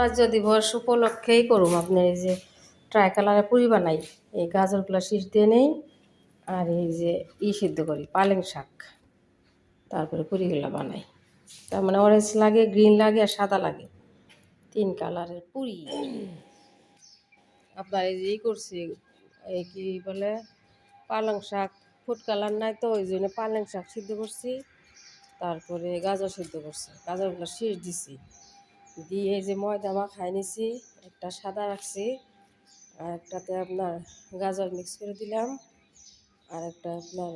গণরাজ্য দিবস উপলক্ষেই করুম আপনি এই যে ট্রাই কালারের পুরি বানাই। এই গাজরগুলো শীষ দিয়ে নেই আর এই যে সিদ্ধ করি পালেং শাক, তারপরে পুরিগুলো বানাই। তার মানে অরেঞ্জ লাগে, গ্রিন লাগে আর সাদা লাগে, 3 কালারের পুরি। আপনার এই যে করছি, এই কি বলে পালং শাক, ফুড কালার নাই তো ওই জন্য পালেং শাক সিদ্ধ করছি, তারপরে গাজর সিদ্ধ করছি, গাজরগুলো শীষ দিছি, দিয়ে এই যে ময়দা মাখাই নিছি, একটা সাদা রাখছি আর একটাতে আপনার গাজর মিক্স করে দিলাম আর একটা আপনার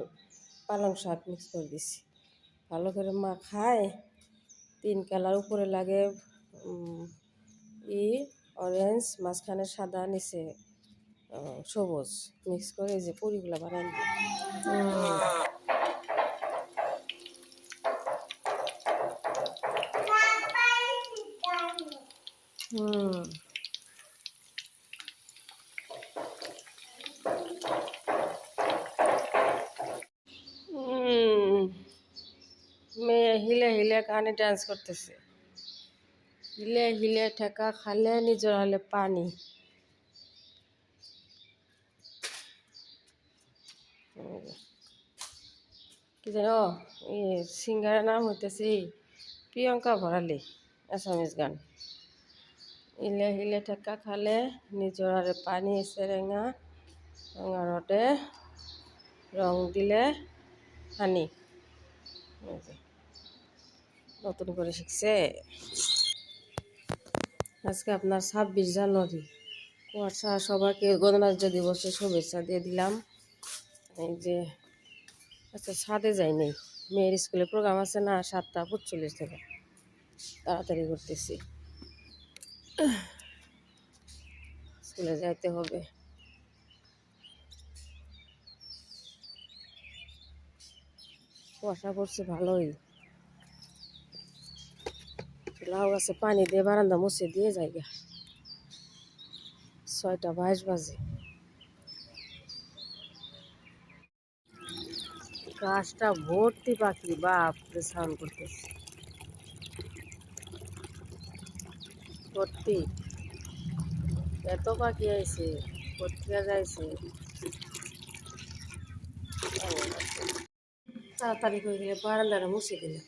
পালং শাক মিক্স করে দিছি। ভালো করে মাখায় 3 কালার, উপরে লাগে অরেঞ্জ, মাঝখানে সাদা, নিচে সবুজ, মিক্স করে এই যে পুরিগুলো বানাই নিই। মেয়ে হিলে হিলে কানে ডান্স করতেছে, হিলে হিলে ঠেকা খালে নিজের হলে পানি। কি জানো এই সিঙ্গারের নাম হইতেছে প্রিয়ঙ্কা ভরালি, আসামিজ গান। হিলে হিলে ঠেকা খালে নিজের হলে পানি, সেরেঙা রঙা রটে রং দিলে হানি। নতুন করে শিখছে। আজকে আপনার 26 জানুয়ারি। কুয়াশা, সবাইকে গণরাজ্য দিবসের শুভেচ্ছা দিয়ে দিলাম। এই যে আচ্ছা, ছাদে যাইনি, মেয়ের স্কুলে প্রোগ্রাম আছে না 7:45 থেকে, তাড়াতাড়ি করতেছি, স্কুলে যাইতে হবে। কুয়াশা করছে ভালোই। লাউ গাছে পানি দিয়ে বারান্দা মুছে দিয়ে যাইগা। 6:22 বাজে। গাছটা ভর্তি পাখি, বাপরে সাউন্ড করতেছে ভর্তি। এত পাখি আইছে, পত্রিকা যাইছে। তাড়াতাড়ি করে গেলে বারান্দাটা মুছে দিলাম।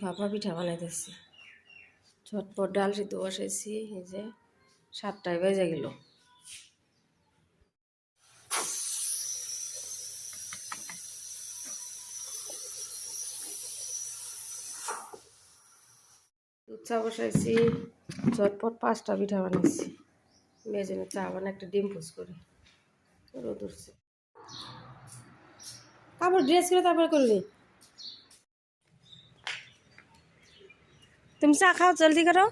ভাপা পিঠা বানাইতেছি, ঝটপট ডাল সিদ্ধ বসাইছি। এই যে 7টায় বেজে গেল। দুধ চা বসাইছি, ঝটপট 5টা পিঠা বানাইছি। মেয়ের জন্য চা বানাই, একটা ডিম পোস করি। রোদ উঠছে, কাপড় ড্রেস করে তারপরে করলি। তুমি চা খাও, জলদি করো।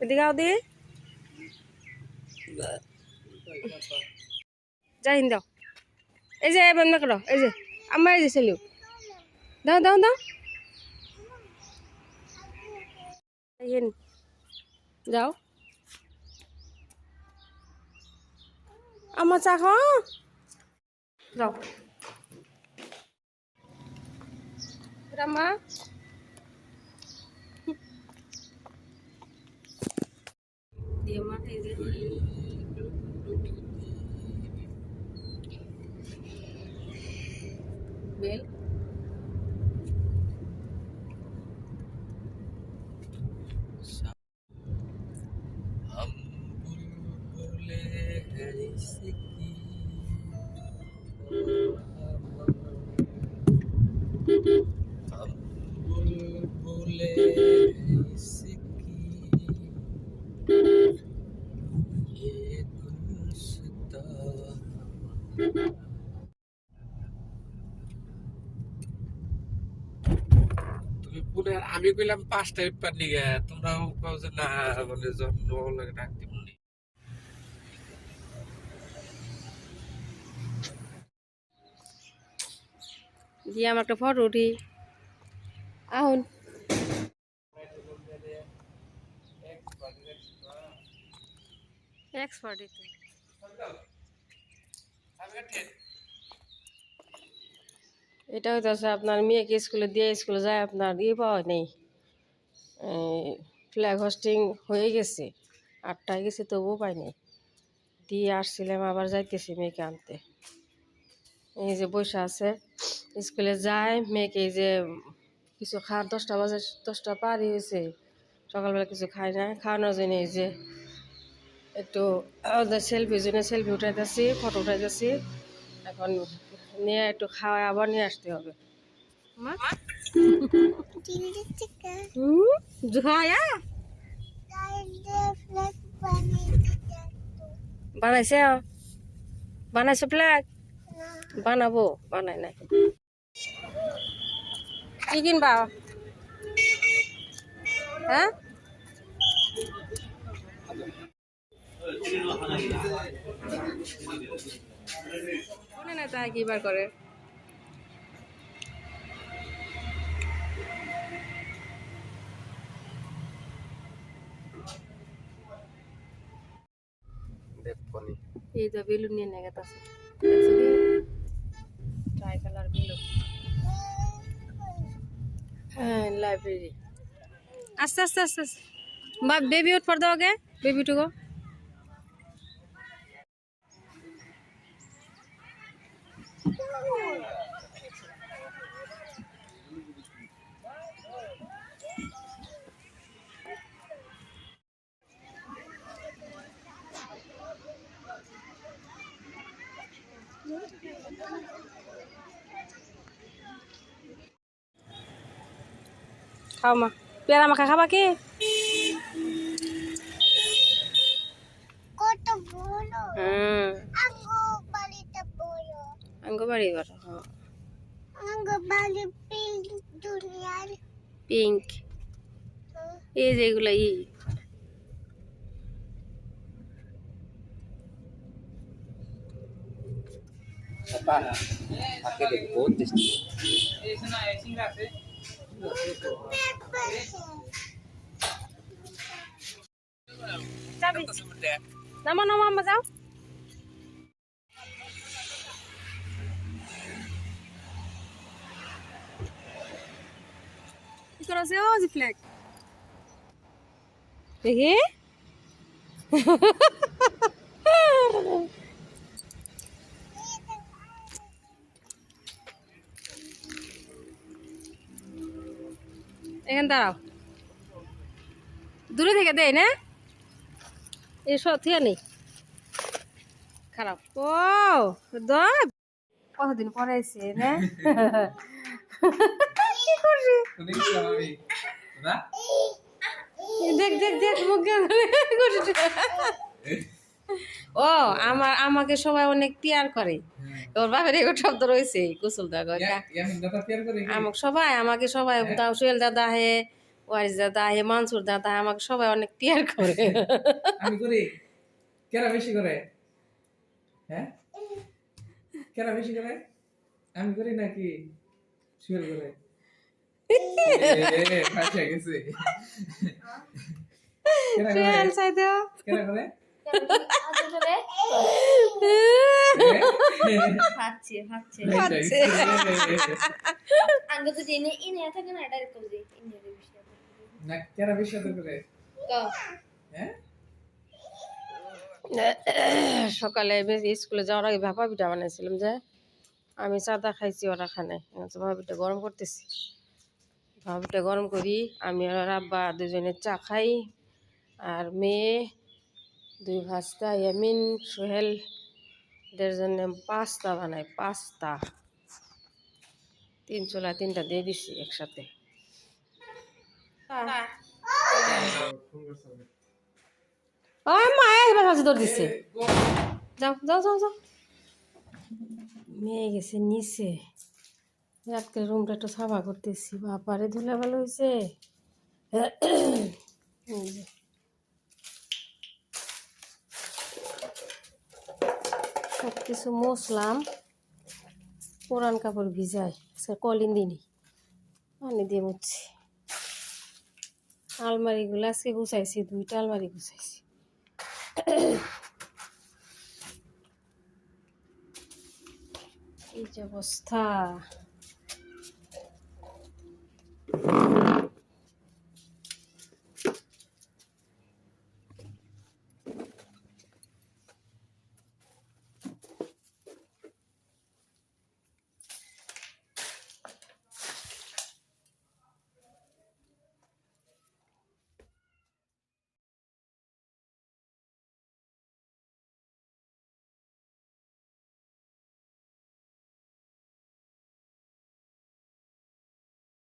এদিকে আও দি, যাই হিন দাও। এই যে বন্ধ করো, এই যে আমার এই যে ছেলে, দাও দাও দাও, যাও আমার চা খাও, যাও রামা। দিয়ে মাঠে যে বেল আমি কইলাম 5টায় পানি গে, তোমরাও কও যে না, বলে জন্ম লাগে ডাক দিব। দিয়ে আমার একটা ফটো উঠি আহুন। এক্সপার্ট এটা হইতেছে আপনার মেয়েকে স্কুলে দিয়ে স্কুলে যায় আপনার পাওয়া নেই, ফ্ল্যাগ হোস্টিং হয়ে গেছে, 8টায় গেছে তবুও পাই নাই। দিয়ে আসছিলাম, আবার যাইতেছি মেয়েকে আনতে। এই যে বসে আছে, স্কুলে যায় মেয়েকে, এই যে কিছু 10টা বাজে, 10টা পারই হয়েছে, সকালবেলা কিছু খাই না, খাওয়ানোর জন্য এই যে একটু সেলফির জন্য সেলফি উঠাইতেছি, ফটো উঠাইতেছি। এখন নিয়ে একটু খাওয়ায় আবার নিয়ে আসতে হবে। মা বানাইছে, বানাইছো ফ্ল্যাগ? বানাবো, বানাই নাই। কি কিনবা? হ্যাঁ, মনে নাই তা কি বার করে। এই তো বেলুন নিয়ে নেগেত আছে, ট্রাই কালার বেলুন। হ্যাঁ, লাইব্রেরি। আস্তে আস্তে আস্তে আস্তে, বা বেবি উঠ পর দাও আগে, বেবি টুকো। খাও মা, পেয়ারা মাখা খাবা কি? আঙ্গবাড়ি বড়, পিঙ্ক, এই যে এগুলা বহুত টেস্টি। নামো নামো, আম্মা যাও। কি করছে ও জি ফ্ল্যাগ দেখি। এখানে দাঁড়াও, দূরে থেকে দেয় না, এসব থেকে নেই খারাপ। ও কতদিন পরে এসে না, কি করছি, দেখ দেখ দেখ মুখ করছে। ও আমাকে সবাই অনেক টিয়ার করে, ওর বাপের এগো শব্দ রয়েছে, কুসুল দা আমাকে সবাই সোহেল দাদা হে, ওয়ারিস দাদা হে, মানসুর দাদা, আমাকে সবাই অনেক টিয়ার করে। আমি করি কেরা বেশি করে? হ্যাঁ, কেরা বেশি করে? আমি করি নাকি সোহেল করে? ফাঁসে গেছে। সোহেল চাই দাও, কেরা করে? কেরা বেশি করে? সকালে স্কুলে যাওয়ার আগে ভাপা পিঠা বানাইছিলাম, যে আমি চাটা খাইছি, ওরা খানে ভাপা পিঠা গরম করতেছি। ভাপা পিঠা গরম করি, আমি আর আব্বা দুজনে চা খাই, আর মেয়ে 2 ভাস্তা ইয়ামিন সোহেল দের জন্য পাস্তা বানাই, পাস্তা 3 চুলা 3টা দিয়ে দিছি একসাথে। দিচ্ছে, যাও যাও যাও যাও। মেয়ে গেছে নিচে, রাতকে রুমটা একটু সাফা করতেছি, বাপারে ধুলে ভালো হয়েছে। সব কিছু মুছলাম, পুরান কাপড় ভিজাই, কলিন দিনই পানি দিয়ে মুছছি। আলমারিগুলো আজকে গুছাইছি, 2টা আলমারি গুছাইছি। এই যে অবস্থা।